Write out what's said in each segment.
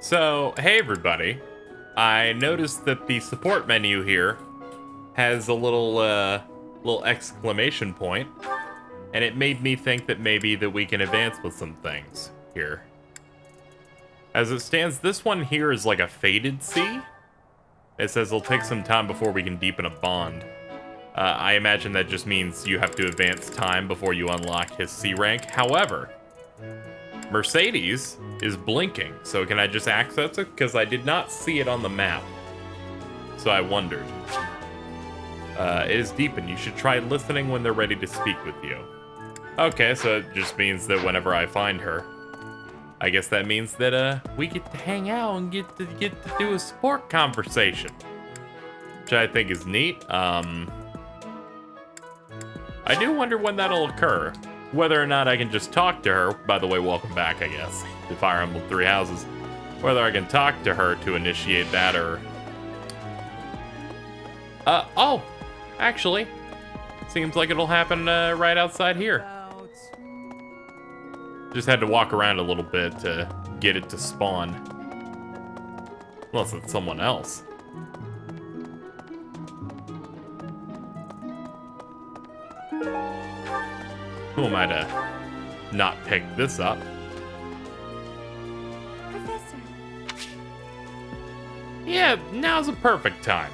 So, hey everybody. I noticed that the support menu here has a little exclamation point, and it made me think that maybe that we can advance with some things here. As it stands, this one here is like a faded C. It says it'll take some time before we can deepen a bond. I imagine that just means you have to advance time before you unlock his C rank. However, Mercedes is blinking, so can I just access it? Because I did not see it on the map. So I wondered. It is deepened. You should try listening when they're ready to speak with you. Okay, so it just means that whenever I find her, I guess that means that we get to hang out and get to do a sport conversation, which I think is neat. I do wonder when that'll occur. Whether or not I can just talk to her. By the way, welcome back, I guess, to Fire Emblem Three Houses. Whether I can talk to her to initiate that or... oh! Actually, seems like it'll happen right outside here. Just had to walk around a little bit to get it to spawn. Unless it's someone else. Who am I to not pick this up? Professor. Yeah, now's a perfect time.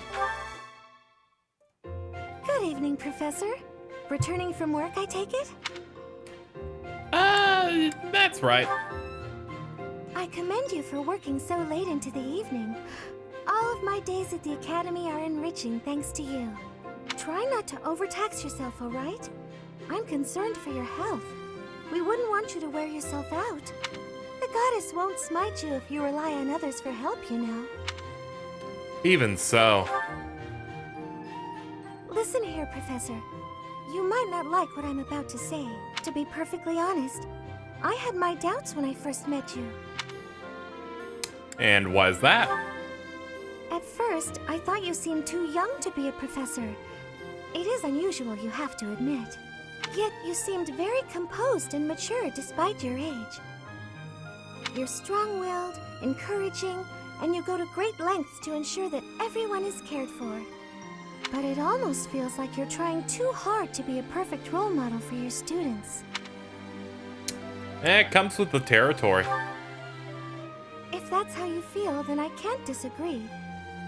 Good evening, Professor. Returning from work, I take it? That's right. I commend you for working so late into the evening. All of my days at the Academy are enriching thanks to you. Try not to overtax yourself, all right? I'm concerned for your health. We wouldn't want you to wear yourself out. The goddess won't smite you if you rely on others for help, you know. Even so. Listen here, Professor. You might not like what I'm about to say. To be perfectly honest, I had my doubts when I first met you. And why's that? At first, I thought you seemed too young to be a professor. It is unusual, you have to admit. Yet you seemed very composed and mature despite your age. You're strong-willed, encouraging, and you go to great lengths to ensure that everyone is cared for. But it almost feels like you're trying too hard to be a perfect role model for your students. It comes with the territory. If that's how you feel, then I can't disagree.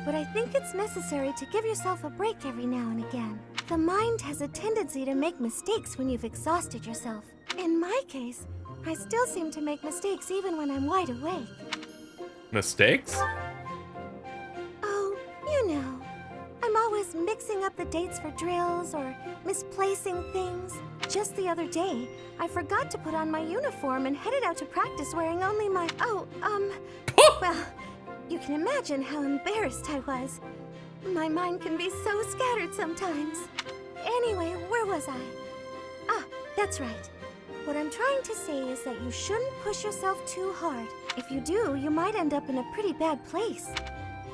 But I think it's necessary to give yourself a break every now and again. The mind has a tendency to make mistakes when you've exhausted yourself. In my case, I still seem to make mistakes even when I'm wide awake. Mistakes? Oh, you know. I'm always mixing up the dates for drills or misplacing things. Just the other day, I forgot to put on my uniform and headed out to practice wearing only my... well, you can imagine how embarrassed I was. My mind can be so scattered sometimes. Anyway, where was I? Ah, that's right. What I'm trying to say is that you shouldn't push yourself too hard. If you do, you might end up in a pretty bad place.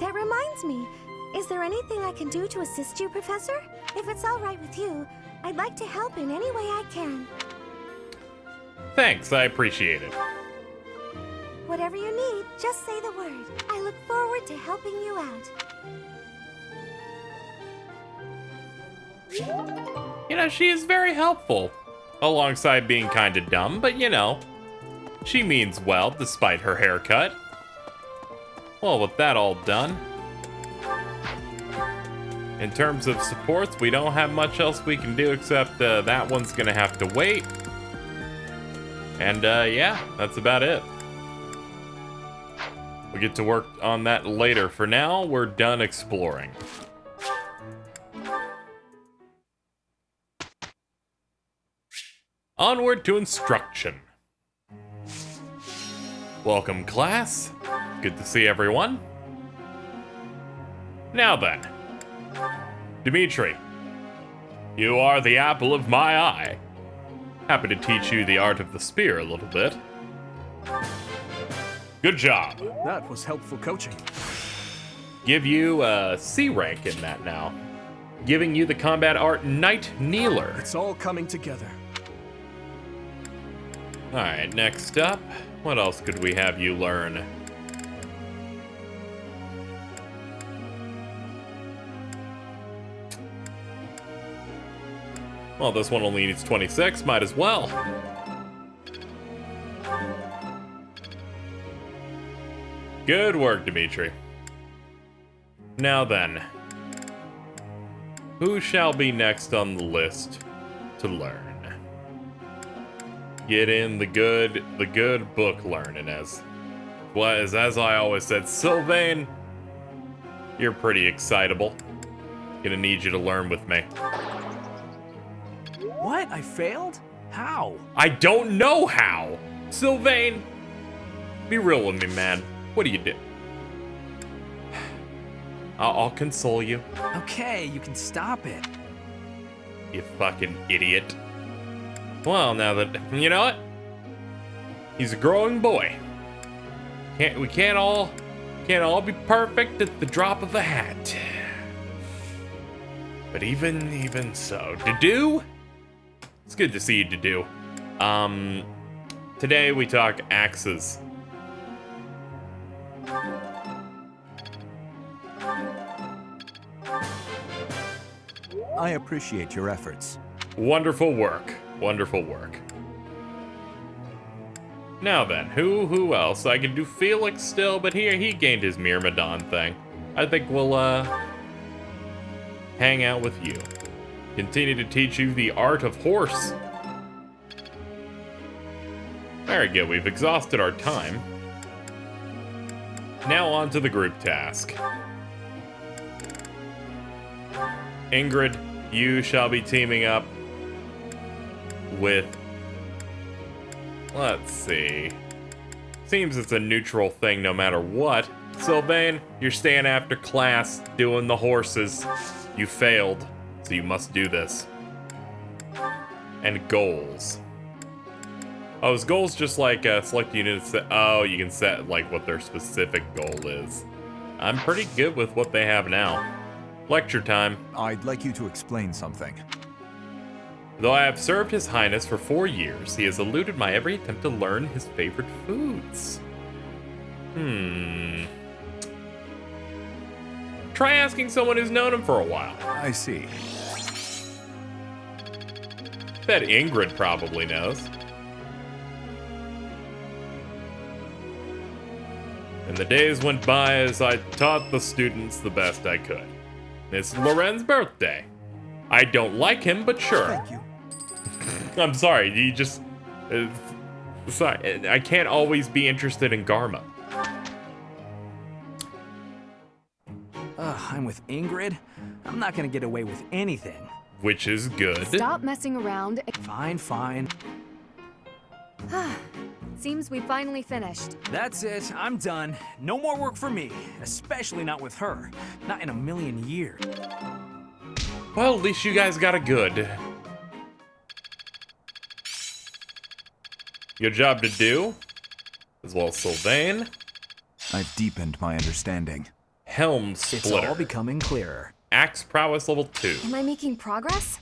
That reminds me, is there anything I can do to assist you, Professor? If it's all right with you, I'd like to help in any way I can. Thanks, I appreciate it. Whatever you need, just say the word. I look forward to helping you out. You know, she is very helpful. Alongside being kinda dumb, but you know, she means well despite her haircut. Well, with that all done, in terms of supports, we don't have much else we can do except that one's gonna have to wait. And yeah, that's about it. We'll get to work on that later. For now, we're done exploring. Onward to instruction. Welcome, class. Good to see everyone. Now then, Dimitri, you are the apple of my eye. Happy to teach you the art of the spear a little bit. Good job. That was helpful coaching. Give you a C rank in that now. Giving you the combat art Knight Kneeler. It's all coming together. Alright, next up, what else could we have you learn? Well, this one only needs 26, might as well. Good work, Dimitri. Now then, who shall be next on the list to learn? Get in the good book learning, as I always said. Sylvain, you're pretty excitable. Gonna need you to learn with me. What? I failed? How? I don't know how. Sylvain, be real with me, man. What do you do? I'll console you. Okay, you can stop it. You fucking idiot. Well, now that you know it, he's a growing boy. We can't all be perfect at the drop of a hat. But even so, Dedue, it's good to see you, Dedue. Today we talk axes. I appreciate your efforts. Wonderful work. Wonderful work. Now then, who else? I can do Felix still, but he gained his Myrmidon thing. I think we'll hang out with you. Continue to teach you the art of horse. Very good, we've exhausted our time. Now on to the group task. Ingrid, you shall be teaming up with, let's see, seems it's a neutral thing no matter what. Sylvain, you're staying after class doing the horses. You failed, so you must do this. And goals. Oh, is goals just like select units that, oh, you can set like what their specific goal is. I'm pretty good with what they have now. Lecture time. I'd like you to explain something. Though I have served His Highness for 4 years, he has eluded my every attempt to learn his favorite foods. Try asking someone who's known him for a while. I see. Bet Ingrid probably knows. And the days went by as I taught the students the best I could. It's Loren's birthday. I don't like him, but sure. Thank you. I'm sorry, you just... sorry, I can't always be interested in Garma. I'm with Ingrid. I'm not gonna get away with anything. Which is good. Stop messing around. Fine, fine. Seems we finally finished. That's it. I'm done. No more work for me. Especially not with her. Not in a million years. Well, at least you guys got a good. Good job to do. As well as Sylvain. I've deepened my understanding. Helm It's Splitter. all becoming clearer. Axe Prowess level 2. Am I making progress?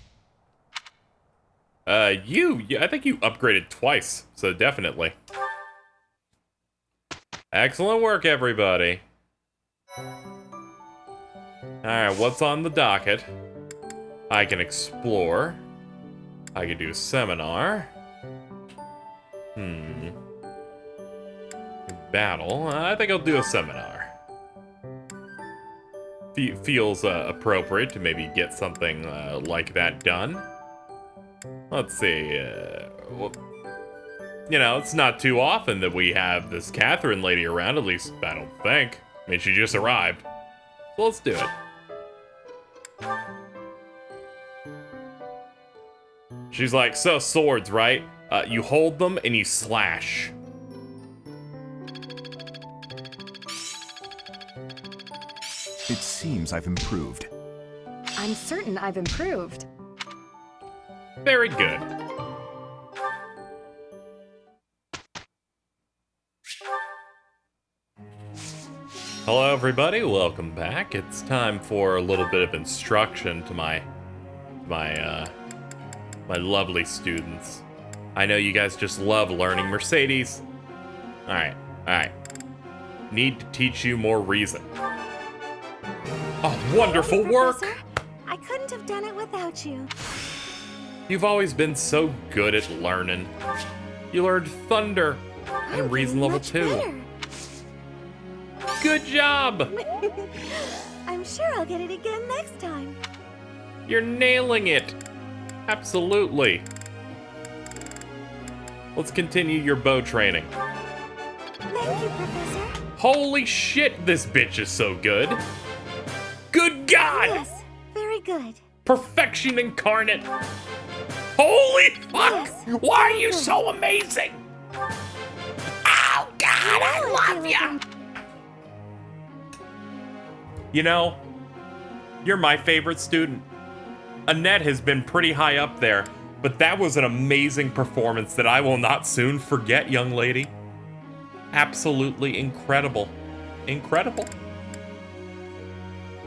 I think you upgraded twice, so definitely. Excellent work, everybody. Alright, what's on the docket? I can explore. I can do a seminar. Battle. I think I'll do a seminar. Feels appropriate to maybe get something like that done. Let's see. Well, you know, it's not too often that we have this Catherine lady around, at least I don't think. I mean, she just arrived. So let's do it. She's like, so swords, right? You hold them and you slash. It seems I've improved. I'm certain I've improved. Very good. Hello everybody, welcome back. It's time for a little bit of instruction to my lovely students. I know you guys just love learning Mercedes. Alright. Need to teach you more reason. Oh, wonderful work! Professor. I couldn't have done it without you. You've always been so good at learning. You learned Thunder I'm in Reason getting Level much 2. better. Good job! I'm sure I'll get it again next time. You're nailing it! Absolutely. Let's continue your bow training. Thank you, Professor. Holy shit, this bitch is so good! Good God! Yes, very good. Perfection incarnate! Holy fuck! Yes, Why are very you good. so amazing? Oh God, I love you! You know, you're my favorite student. Annette has been pretty high up there, but that was an amazing performance that I will not soon forget, young lady. Absolutely incredible. Incredible.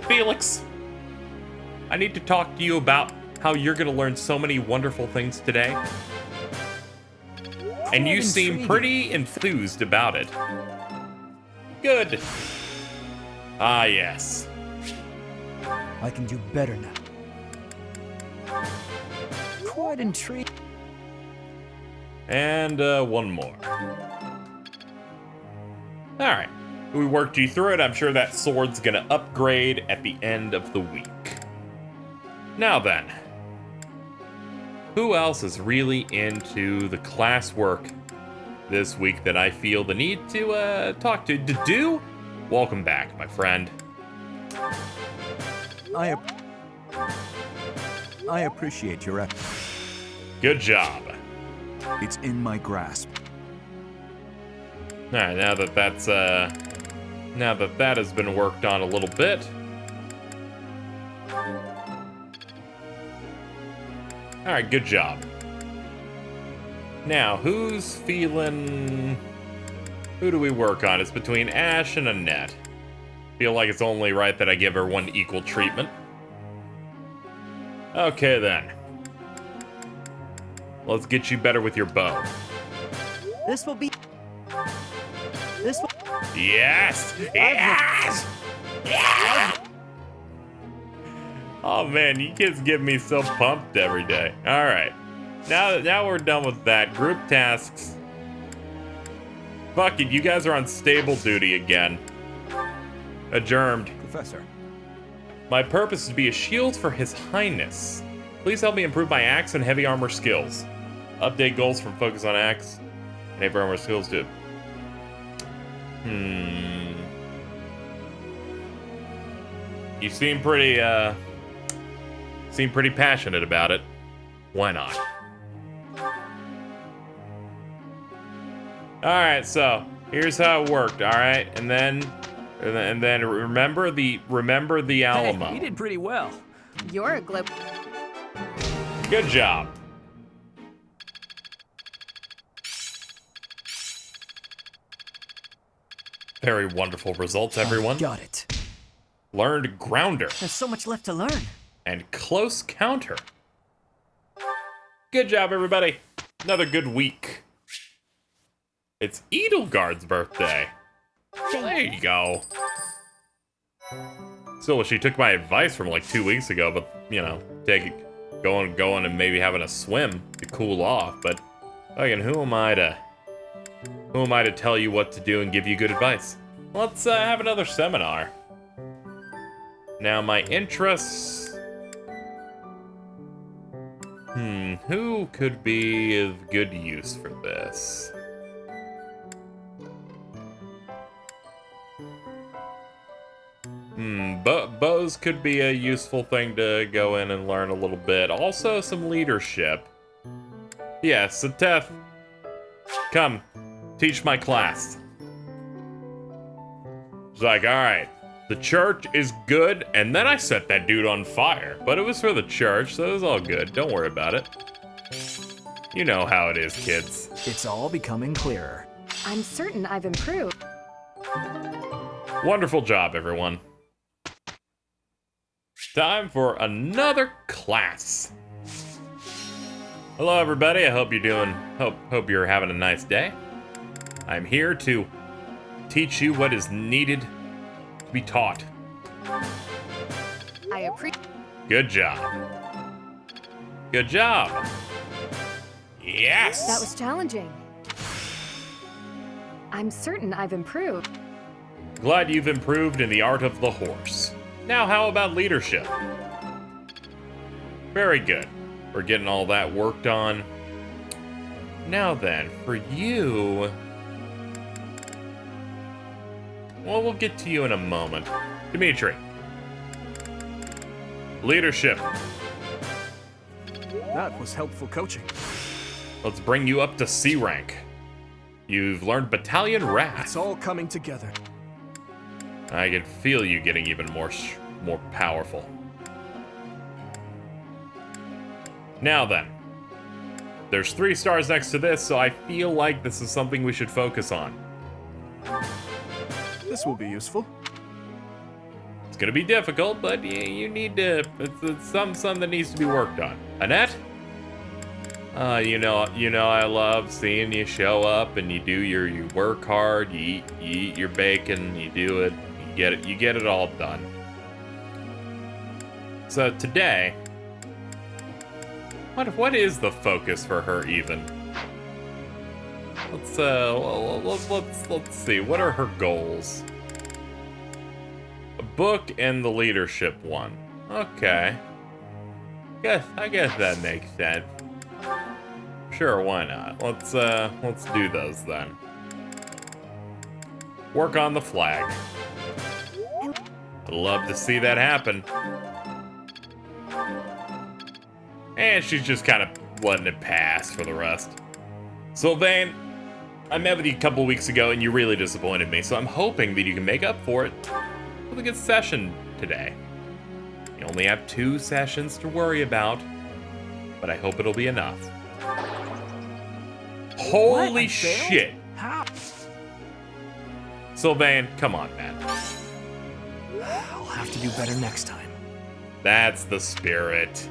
Felix, I need to talk to you about how you're going to learn so many wonderful things today. And you seem Intriguing. pretty enthused about it. Good. Ah, yes. I can do better now. Quite intrigued. And one more. Alright. We worked you through it. I'm sure that sword's gonna upgrade at the end of the week. Now then. Who else is really into the classwork this week that I feel the need to talk to? Do? Welcome back, my friend. I appreciate your effort. Good job. It's in my grasp. Alright, now that that has been worked on a little bit. Alright, good job. Now, who's feeling... Who do we work on? It's between Ash and Annette. Feel like it's only right that I give her one equal treatment. Okay then. Let's get you better with your bow. This will be. This will. Yes! Yes! Yeah! Oh man, you kids get me so pumped every day. Alright. Now we're done with that. Group tasks. Fuck it, you guys are on stable duty again. Adjourned. Professor, My purpose is to be a shield for His Highness. Please help me improve my axe and heavy armor skills. Update goals from focus on axe and heavy armor skills to... You seem pretty passionate about it. Why not? Alright, so here's how it worked, alright? And then remember the Alamo. Hey, you did pretty well. You're a glib. Good job. Very wonderful results, everyone. Got it. Learned Grounder There's so much left to learn. and Close Counter. Good job, everybody. Another good week. It's Edelgard's birthday. There you go. Still, she took my advice from like 2 weeks ago, but, you know, going and maybe having a swim to cool off, but again, who am I to tell you what to do and give you good advice? Let's have another seminar. Now, my interests... who could be of good use for this? Bows could be a useful thing to go in and learn a little bit. Also, some leadership. Yeah, Sateth, come, teach my class. It's like, alright, the church is good, and then I set that dude on fire. But it was for the church, so it was all good. Don't worry about it. You know how it is, kids. It's all becoming clearer. I'm certain I've improved. Wonderful job, everyone. Time for another class. Hello, everybody. I hope you're doing. Hope you're having a nice day. I'm here to teach you what is needed to be taught. I appreciate. Good job. Good job. Yes! That was challenging. I'm certain I've improved. Glad you've improved in the art of the horse. Now how about leadership? Very good. We're getting all that worked on. Now then, for you... Well, we'll get to you in a moment. Dimitri. Leadership. That was helpful coaching. Let's bring you up to C rank. You've learned Battalion Wrath. It's all coming together. I can feel you getting even more powerful. Now then. There's 3 stars next to this, so I feel like this is something we should focus on. This will be useful. It's gonna be difficult, but you need to... It's something that needs to be worked on. Annette? You know I love seeing you show up and you work hard, you eat your bacon, you do it, you get it all done. So today, what is the focus for her even? Let's see, what are her goals? A book and the leadership one. Okay. I guess that makes sense. Sure, why not? Let's do those then. Work on the flag. I'd love to see that happen. And she's just kind of letting it pass for the rest. Sylvain, I met with you a couple weeks ago and you really disappointed me, so I'm hoping that you can make up for it with a good session today. You only have 2 sessions to worry about, but I hope it'll be enough. Holy shit! How? Sylvain, come on, man. I'll have to do better next time. That's the spirit.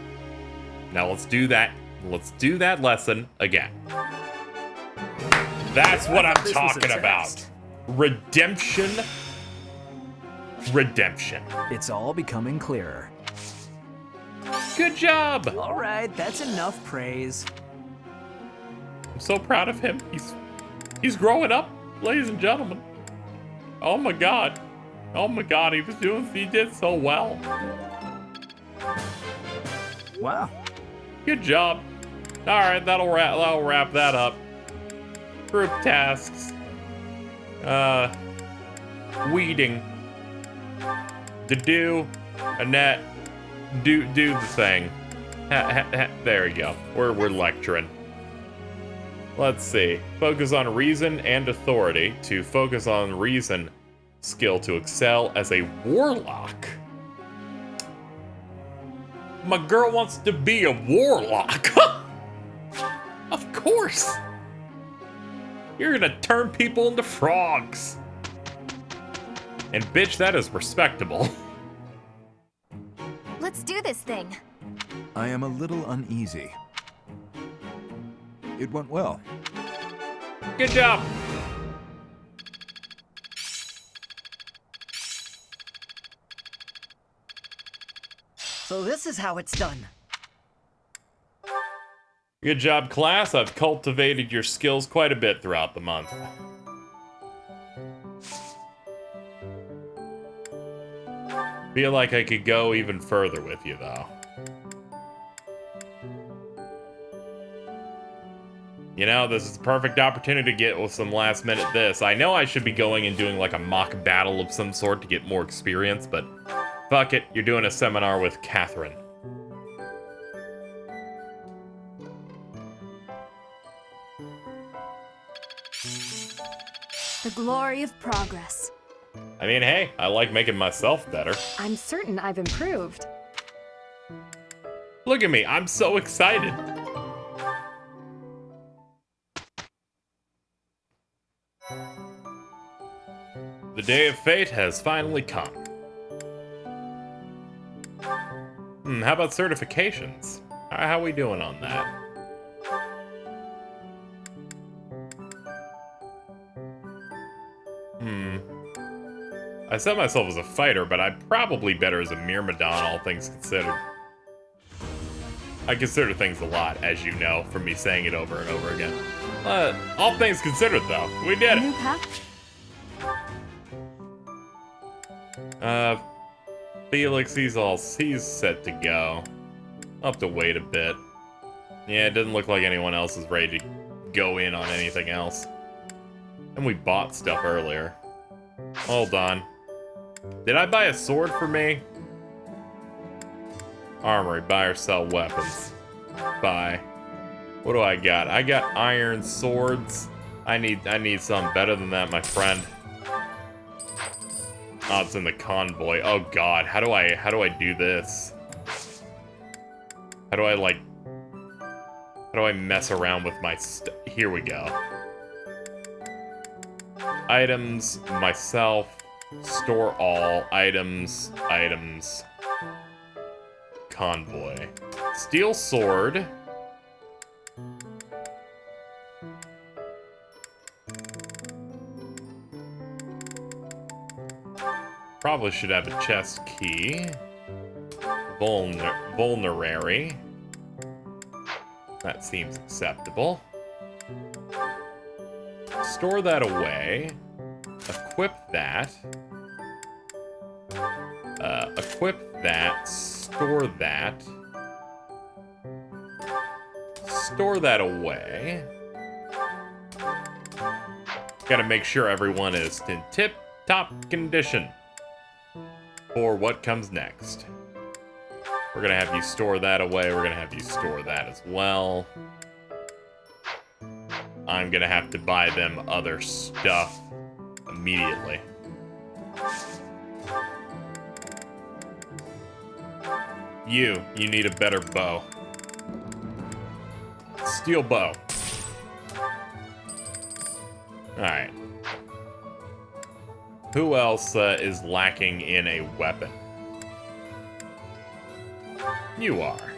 Now let's do that. Let's do that lesson again. That's what I'm talking about. Redemption. Redemption. It's all becoming clearer. Good job. All right, that's enough praise. I'm so proud of him. He's growing up, ladies and gentlemen. Oh my god. Oh my god, he did so well. Wow. Good job. All right, that'll wrap that up. Group tasks. Weeding. Annette. Do the thing. There we go. We're lecturing. Let's see. Focus on reason and authority. To focus on reason, skill to excel as a warlock. My girl wants to be a warlock. Of course. You're gonna turn people into frogs. And bitch, that is respectable. Let's do this thing. I am a little uneasy. It went well. Good job. So this is how it's done. Good job, class. I've cultivated your skills quite a bit throughout the month. Feel like I could go even further with you, though. You know, this is the perfect opportunity to get with some last minute this. I know I should be going and doing like a mock battle of some sort to get more experience, but fuck it, you're doing a seminar with Catherine. The glory of progress. I mean, hey, I like making myself better. I'm certain I've improved. Look at me, I'm so excited. The day of fate has finally come. How about certifications? How we doing on that? I set myself as a fighter, but I'm probably better as a Myrmidon, all things considered. I consider things a lot, as you know, from me saying it over and over again. All things considered, though, we did New it. path. Felix, he's set to go. I'll have to wait a bit. Yeah, it doesn't look like anyone else is ready to go in on anything else. And we bought stuff earlier. Hold on. Did I buy a sword for me? Armory, buy or sell weapons. Buy. What do I got? I got iron swords. I need something better than that, my friend. Oh, it's in the convoy. Oh god, how do I do this? How do I mess around with my here we go. Items, myself, store all, items, convoy. Steel sword. Probably should have a chest key. Vulnerary. That seems acceptable. Store that away. Equip that. Equip that. Store that. Store that away. Gotta make sure everyone is in tip-top condition for what comes next. We're gonna have you store that away. We're gonna have you store that as well. I'm gonna have to buy them other stuff immediately. You need a better bow. Steel bow. Alright. Who else is lacking in a weapon? You are.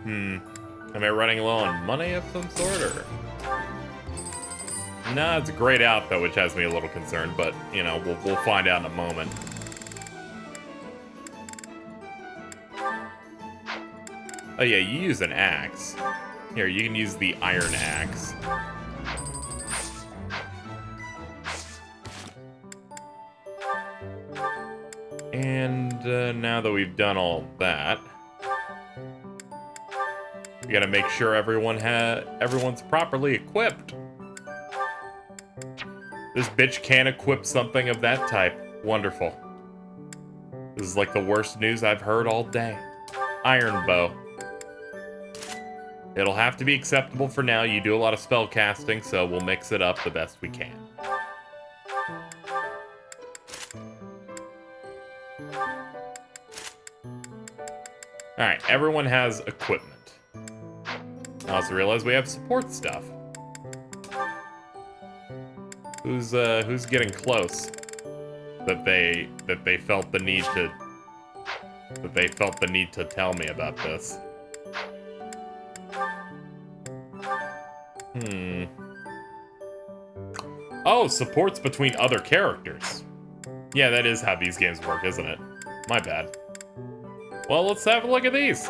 Am I running low on money of some sort, or? Nah, it's a great outfit, which has me a little concerned, but, you know, we'll find out in a moment. Oh yeah, you use an axe. Here, you can use the iron axe. And now that we've done all that, we gotta make sure everyone's properly equipped. This bitch can't equip something of that type. Wonderful. This is like the worst news I've heard all day. Iron bow. It'll have to be acceptable for now. You do a lot of spell casting, so we'll mix it up the best we can. Alright, everyone has equipment. I also realize we have support stuff. Who's getting close? That they felt the need to tell me about this. Oh, supports between other characters. Yeah, that is how these games work, isn't it? My bad. Well, let's have a look at these.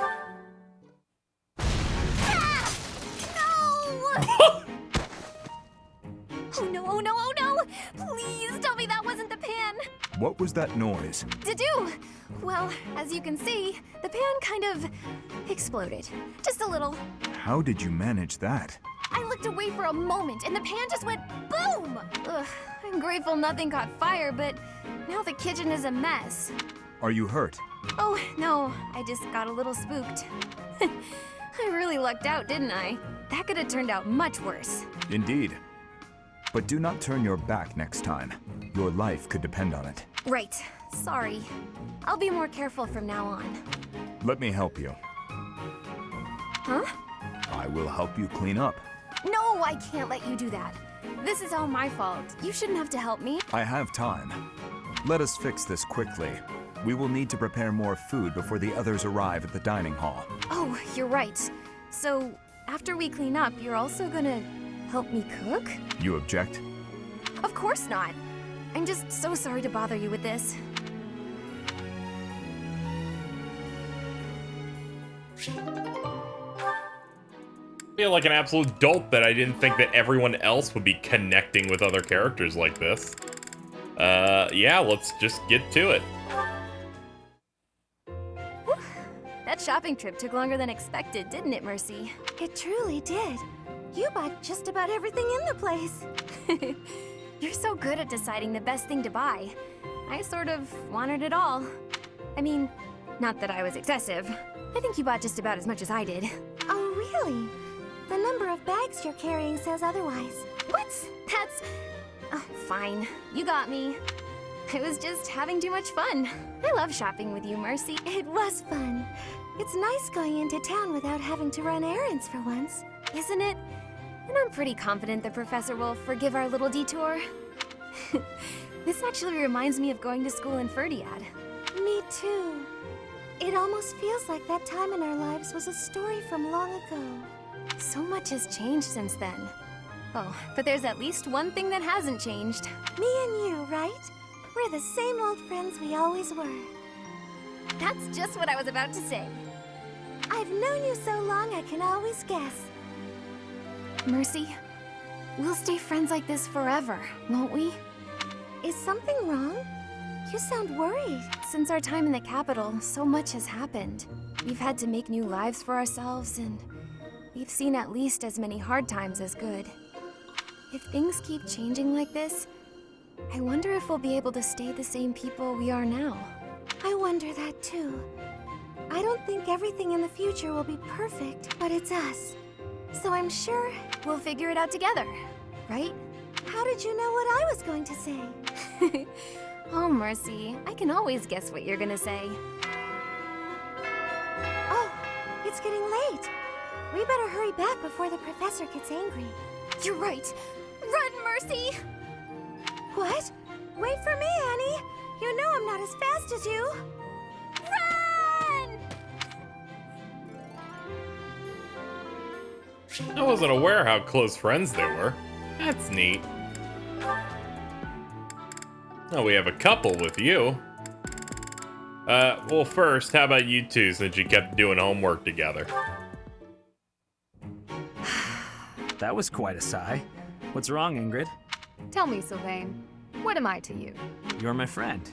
Oh no, oh no, oh no! Please tell me that wasn't the pan! What was that noise? To-do! Well, as you can see, the pan kind of exploded. Just a little. How did you manage that? I looked away for a moment and the pan just went boom! Ugh, I'm grateful nothing caught fire, but now the kitchen is a mess. Are you hurt? Oh, no, I just got a little spooked. I really lucked out, didn't I? That could have turned out much worse. Indeed. But do not turn your back next time. Your life could depend on it. Right. Sorry. I'll be more careful from now on. Let me help you. Huh? I will help you clean up. No, I can't let you do that. This is all my fault. You shouldn't have to help me. I have time. Let us fix this quickly. We will need to prepare more food before the others arrive at the dining hall. Oh, you're right. So, after we clean up, you're also gonna help me cook? You object? Of course not. I'm just so sorry to bother you with this. Feel like an absolute dolt that I didn't think that everyone else would be connecting with other characters like this. Yeah, let's just get to it. That shopping trip took longer than expected, didn't it, Mercy? It truly did. You bought just about everything in the place. You're so good at deciding the best thing to buy. I sort of wanted it all. I mean, not that I was excessive. I think you bought just about as much as I did. Oh, really? The number of bags you're carrying says otherwise. What? That's... Oh, fine. You got me. I was just having too much fun. I love shopping with you, Mercy. It was fun. It's nice going into town without having to run errands for once. Isn't it? And I'm pretty confident the professor will forgive our little detour. This actually reminds me of going to school in Ferdiad. Me too. It almost feels like that time in our lives was a story from long ago. So much has changed since then. Oh, but there's at least one thing that hasn't changed. Me and you, right? We're the same old friends we always were. That's just what I was about to say. I've known you so long I can always guess. Mercy, we'll stay friends like this forever, won't we? Is something wrong? You sound worried. Since our time in the capital, so much has happened. We've had to make new lives for ourselves, and we've seen at least as many hard times as good. If things keep changing like this, I wonder if we'll be able to stay the same people we are now. I wonder that too. I don't think everything in the future will be perfect, but it's us. So I'm sure we'll figure it out together, right? How did you know what I was going to say? Oh, Mercy, I can always guess what you're gonna say. Oh, it's getting late. We better hurry back before the professor gets angry. You're right. Run, Mercy! What? Wait for me, Annie. You know I'm not as fast as you. Run! I wasn't aware how close friends they were. That's neat. Oh, we have a couple with you. Well, first, how about you two, since you kept doing homework together? That was quite a sigh. What's wrong, Ingrid? Tell me, Sylvain, what am I to you? You're my friend.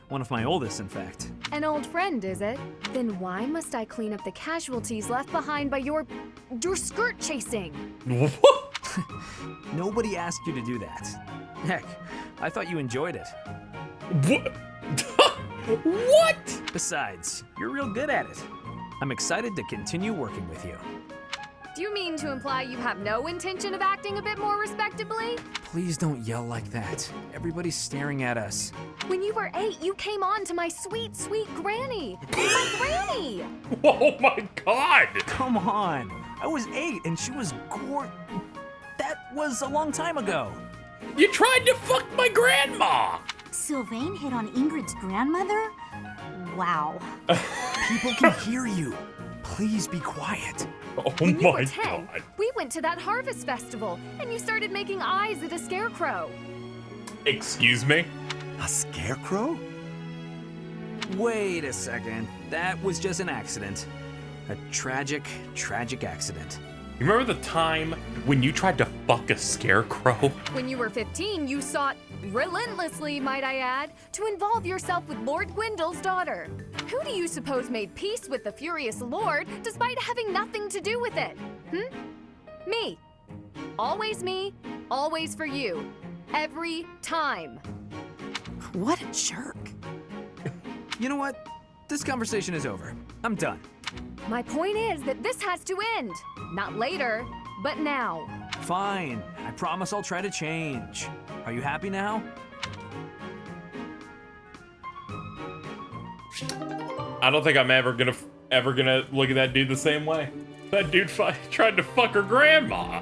One of my oldest, in fact. An old friend, is it? Then why must I clean up the casualties left behind by your skirt chasing? What? Nobody asked you to do that. Heck, I thought you enjoyed it. What? What? Besides, you're real good at it. I'm excited to continue working with you. Do you mean to imply you have no intention of acting a bit more respectably? Please don't yell like that. Everybody's staring at us. When you were 8, you came on to my sweet, sweet granny. My granny! Oh my god! Come on. I was 8 and she was That was a long time ago. You tried to fuck my grandma! Sylvain hit on Ingrid's grandmother? Wow. People can hear you. Please be quiet. Oh When you were my 10, god. we went to that harvest festival, and you started making eyes at a scarecrow. Excuse me? A scarecrow? Wait a second. That was just an accident. A tragic, tragic accident. You remember the time when you tried to fuck a scarecrow? When you were 15, you sought, relentlessly might I add, to involve yourself with Lord Gwendol's daughter. Who do you suppose made peace with the furious Lord despite having nothing to do with it? Me. Always for you. Every time. What a jerk. You know what? This conversation is over. I'm done. My point is that this has to end. Not later, but now. Fine. I promise I'll try to change. Are you happy now? I don't think I'm ever gonna look at that dude the same way. That dude tried to fuck her grandma.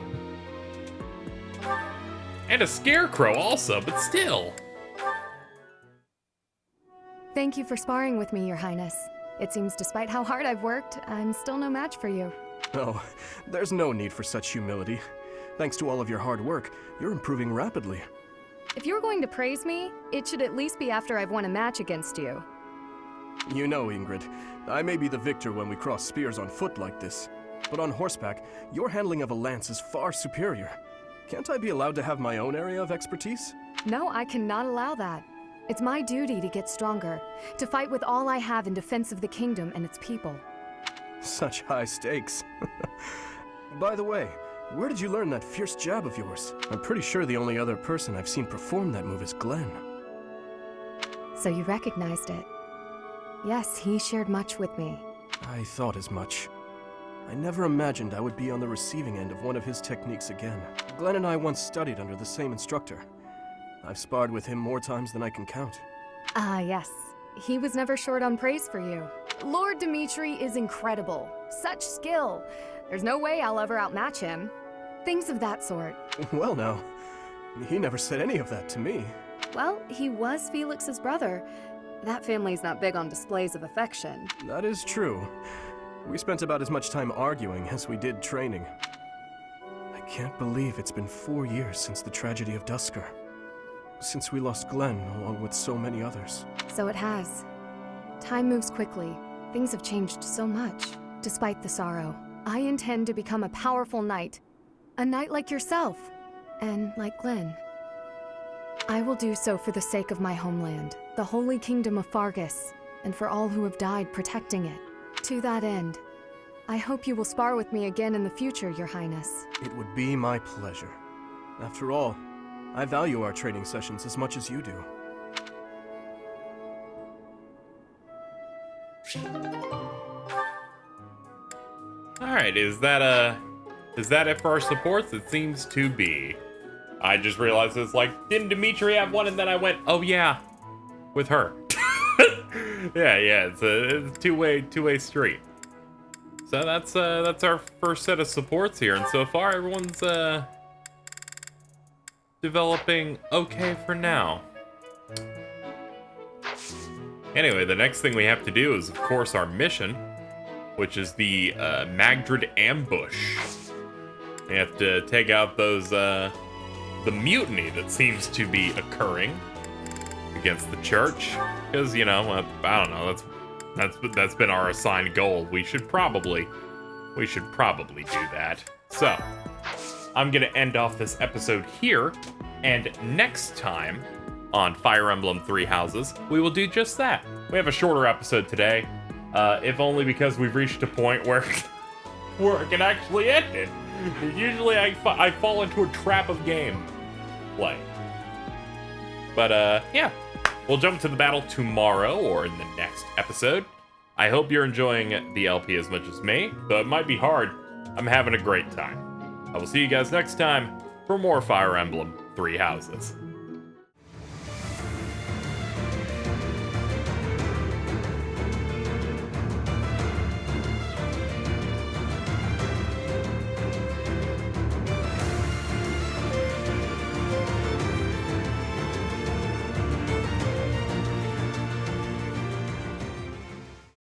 And a scarecrow also, but still. Thank you for sparring with me, Your Highness. It seems despite how hard I've worked, I'm still no match for you. Oh, there's no need for such humility. Thanks to all of your hard work, you're improving rapidly. If you're going to praise me, it should at least be after I've won a match against you. You know, Ingrid, I may be the victor when we cross spears on foot like this, but on horseback, your handling of a lance is far superior. Can't I be allowed to have my own area of expertise? No, I cannot allow that. It's my duty to get stronger, to fight with all I have in defense of the kingdom and its people. Such high stakes. By the way, where did you learn that fierce jab of yours? I'm pretty sure the only other person I've seen perform that move is Glenn. So you recognized it. Yes, he shared much with me. I thought as much. I never imagined I would be on the receiving end of one of his techniques again. Glenn and I once studied under the same instructor. I've sparred with him more times than I can count. Ah, yes. He was never short on praise for you. Lord Dimitri is incredible. Such skill. There's no way I'll ever outmatch him. Things of that sort. Well now, he never said any of that to me. Well, he was Felix's brother. That family's not big on displays of affection. That is true. We spent about as much time arguing as we did training. I can't believe it's been 4 years since the tragedy of Dusker. Since we lost Glenn, along with so many others. So it has. Time moves quickly. Things have changed so much. Despite the sorrow, I intend to become a powerful knight. A knight like yourself. And like Glenn. I will do so for the sake of my homeland, the holy kingdom of Fargus, and for all who have died protecting it. To that end, I hope you will spar with me again in the future, Your Highness. It would be my pleasure. After all, I value our training sessions as much as you do. Alright, is that it for our supports? It seems to be. I just realized it's like, didn't Dimitri have one? And then I went, oh yeah, with her. yeah, it's a two-way street. So that's our first set of supports here, and so far everyone's developing okay for now. Anyway, the next thing we have to do is, of course, our mission, which is the Magdred ambush. We have to take out those the mutiny that seems to be occurring against the church, because I don't know, that's been our assigned goal. We should probably do that. So I'm gonna end off this episode here, and next time on Fire Emblem Three Houses we will do just that. We have a shorter episode today, if only because we've reached a point where I can actually end it. Usually I fall into a trap of game play. But yeah, we'll jump to the battle tomorrow or in the next episode. I hope you're enjoying the LP as much as me, though it might be hard. I'm having a great time. I will see you guys next time for more Fire Emblem Three Houses.